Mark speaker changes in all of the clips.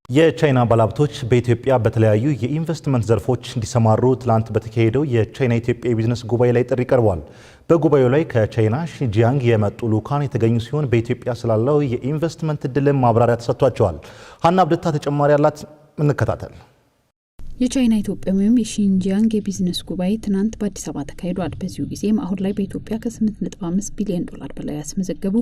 Speaker 1: የቻይና ባለሀብቶች በኢትዮጵያ በተለያዩ የኢንቨስትመንት ዘርፎች እንዲሰማሩ ትላንት በተካሄደው የቻይና ኢትዮጵያ የቢዝነስ ጉባኤ ላይ ጥሪ ቀርቧል። በጉባኤው ላይ ከቻይና ሺጂያንግ የመጡ ልዑካን የተገኙ ሲሆን በኢትዮጵያ ስላለው የኢንቨስትመንት እድልም ማብራሪያ ተሰጥቷቸዋል። ሀና ብደታ ተጨማሪ ያላት እንከታተል።
Speaker 2: የቻይና ኢትዮጵያ ወይም የሺጂያንግ የቢዝነስ ጉባኤ ትናንት በአዲስ አበባ ተካሂዷል። በዚሁ ጊዜም አሁን ላይ በኢትዮጵያ ከ8.5 ቢሊዮን ዶላር በላይ ያስመዘገቡ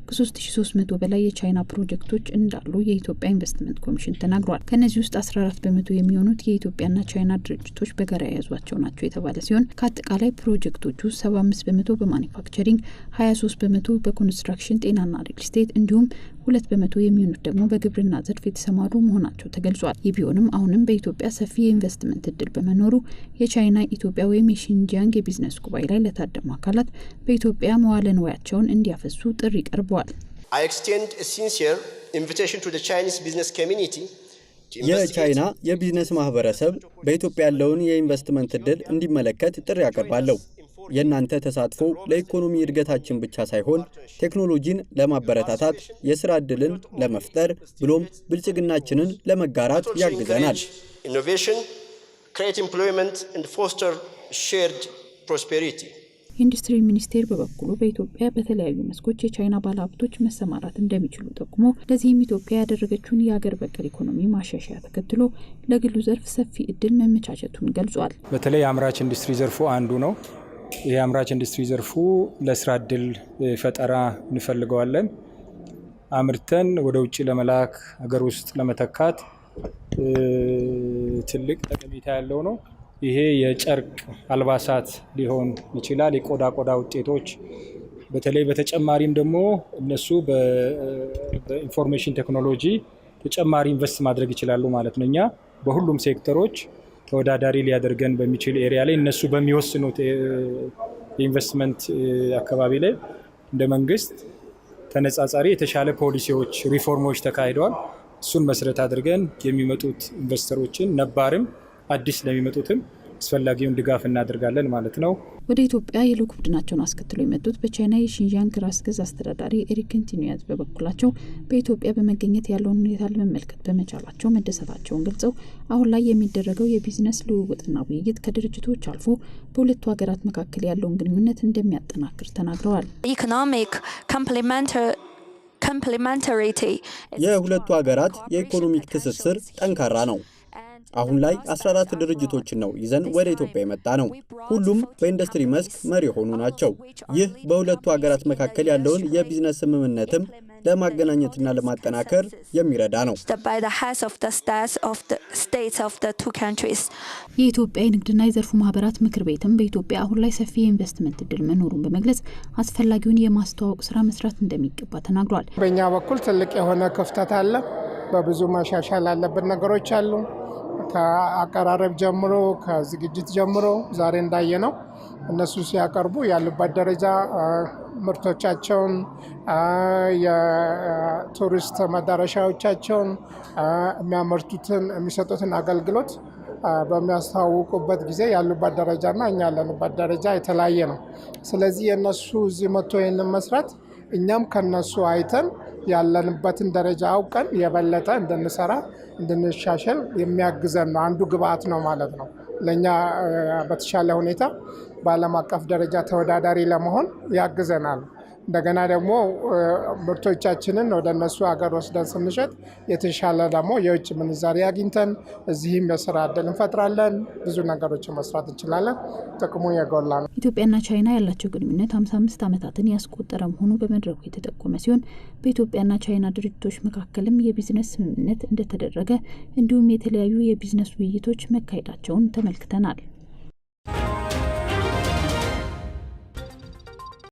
Speaker 2: ከ3300 በላይ የቻይና ፕሮጀክቶች እንዳሉ የኢትዮጵያ ኢንቨስትመንት ኮሚሽን ተናግሯል። ከነዚህ ውስጥ 14 በመቶ የሚሆኑት የኢትዮጵያና ቻይና ድርጅቶች በጋራ የያዟቸው ናቸው የተባለ ሲሆን ከአጠቃላይ ፕሮጀክቶቹ 75 በመቶ በማኒፋክቸሪንግ፣ 23 በመቶ በኮንስትራክሽን፣ ጤናና ሪል ስቴት እንዲሁም 2 በመቶ የሚሆኑት ደግሞ በግብርና ዘርፍ የተሰማሩ መሆናቸው ተገልጿል። ይህ ቢሆንም አሁንም በኢትዮጵያ ሰፊ የኢንቨስትመንት እድል በመኖሩ የቻይና ኢትዮጵያ ወይም የሺጂያንግ የቢዝነስ ጉባኤ ላይ ለታደሙ አካላት በኢትዮጵያ መዋለ ንዋያቸውን እንዲያፈሱ ጥሪ ቀርበዋል።
Speaker 3: የቻይና የቢዝነስ ማህበረሰብ በኢትዮጵያ ያለውን የኢንቨስትመንት እድል እንዲመለከት ጥሪ አቀርባለሁ። የእናንተ ተሳትፎ ለኢኮኖሚ እድገታችን ብቻ ሳይሆን ቴክኖሎጂን ለማበረታታት፣ የስራ እድልን ለመፍጠር ብሎም ብልጽግናችንን ለመጋራት ያግዘናል።
Speaker 2: የኢንዱስትሪ ሚኒስቴር በበኩሉ በኢትዮጵያ በተለያዩ መስኮች የቻይና ባለሀብቶች መሰማራት እንደሚችሉ ጠቁሞ ለዚህም ኢትዮጵያ ያደረገችውን የሀገር በቀል ኢኮኖሚ ማሻሻያ ተከትሎ ለግሉ ዘርፍ ሰፊ እድል መመቻቸቱን ገልጿል።
Speaker 4: በተለይ የአምራች ኢንዱስትሪ ዘርፉ አንዱ ነው። ይህ የአምራች ኢንዱስትሪ ዘርፉ ለስራ እድል ፈጠራ እንፈልገዋለን። አምርተን ወደ ውጭ ለመላክ ሀገር ውስጥ ለመተካት ትልቅ ጠቀሜታ ያለው ነው። ይሄ የጨርቅ አልባሳት ሊሆን ይችላል፣ የቆዳ ውጤቶች በተለይ በተጨማሪም ደግሞ እነሱ በኢንፎርሜሽን ቴክኖሎጂ ተጨማሪ ኢንቨስት ማድረግ ይችላሉ ማለት ነው። እኛ በሁሉም ሴክተሮች ተወዳዳሪ ሊያደርገን በሚችል ኤሪያ ላይ እነሱ በሚወስኑት የኢንቨስትመንት አካባቢ ላይ እንደ መንግስት ተነጻጻሪ የተሻለ ፖሊሲዎች፣ ሪፎርሞች ተካሂደዋል። እሱን መሰረት አድርገን የሚመጡት ኢንቨስተሮችን ነባርም አዲስ ለሚመጡትም አስፈላጊውን ድጋፍ እናደርጋለን ማለት ነው።
Speaker 2: ወደ ኢትዮጵያ የልዑክ ቡድናቸውን አስከትሎ የመጡት በቻይና የሺጂያንግ ራስ ገዝ አስተዳዳሪ ኤሪክ ቲንያዝ በበኩላቸው በኢትዮጵያ በመገኘት ያለውን ሁኔታ ለመመልከት በመቻላቸው መደሰታቸውን ገልጸው አሁን ላይ የሚደረገው የቢዝነስ ልውውጥና ውይይት ከድርጅቶች አልፎ በሁለቱ ሀገራት መካከል ያለውን ግንኙነት እንደሚያጠናክር ተናግረዋል።
Speaker 3: የሁለቱ ሀገራት የኢኮኖሚክ ትስስር ጠንካራ ነው። አሁን ላይ 14 ድርጅቶችን ነው ይዘን ወደ ኢትዮጵያ የመጣ ነው። ሁሉም በኢንዱስትሪ መስክ መሪ የሆኑ ናቸው። ይህ በሁለቱ ሀገራት መካከል ያለውን የቢዝነስ ስምምነትም ለማገናኘትና ለማጠናከር የሚረዳ ነው።
Speaker 2: የኢትዮጵያ የንግድና የዘርፉ ማህበራት ምክር ቤትም በኢትዮጵያ አሁን ላይ ሰፊ የኢንቨስትመንት እድል መኖሩን በመግለጽ አስፈላጊውን የማስተዋወቅ ስራ መስራት እንደሚገባ ተናግሯል።
Speaker 5: በእኛ በኩል ትልቅ የሆነ ክፍተት አለ። በብዙ ማሻሻል ያለብን ነገሮች አሉ። ከአቀራረብ ጀምሮ ከዝግጅት ጀምሮ ዛሬ እንዳየነው እነሱ ሲያቀርቡ ያሉበት ደረጃ ምርቶቻቸውን፣ የቱሪስት መዳረሻዎቻቸውን፣ የሚያመርቱትን የሚሰጡትን አገልግሎት በሚያስተዋውቁበት ጊዜ ያሉበት ደረጃና እኛ ያለንበት ደረጃ የተለያየ ነው። ስለዚህ የእነሱ እዚህ መጥቶ ይህንን መስራት እኛም ከነሱ አይተን ያለንበትን ደረጃ አውቀን የበለጠ እንድንሰራ እንድንሻሸል የሚያግዘን ነው። አንዱ ግብአት ነው ማለት ነው። ለእኛ በተሻለ ሁኔታ በዓለም አቀፍ ደረጃ ተወዳዳሪ ለመሆን ያግዘናል። እንደገና ደግሞ ምርቶቻችንን ወደ እነሱ ሀገር ወስደን ስንሸጥ የተሻለ ደግሞ የውጭ ምንዛሪ አግኝተን እዚህም የስራ እድል እንፈጥራለን። ብዙ ነገሮችን መስራት እንችላለን። ጥቅሙ የጎላ ነው።
Speaker 2: ኢትዮጵያና ቻይና ያላቸው ግንኙነት 55 ዓመታትን ያስቆጠረ መሆኑ በመድረኩ የተጠቆመ ሲሆን በኢትዮጵያና ቻይና ድርጅቶች መካከልም የቢዝነስ ስምምነት እንደተደረገ እንዲሁም የተለያዩ የቢዝነስ ውይይቶች መካሄዳቸውን ተመልክተናል።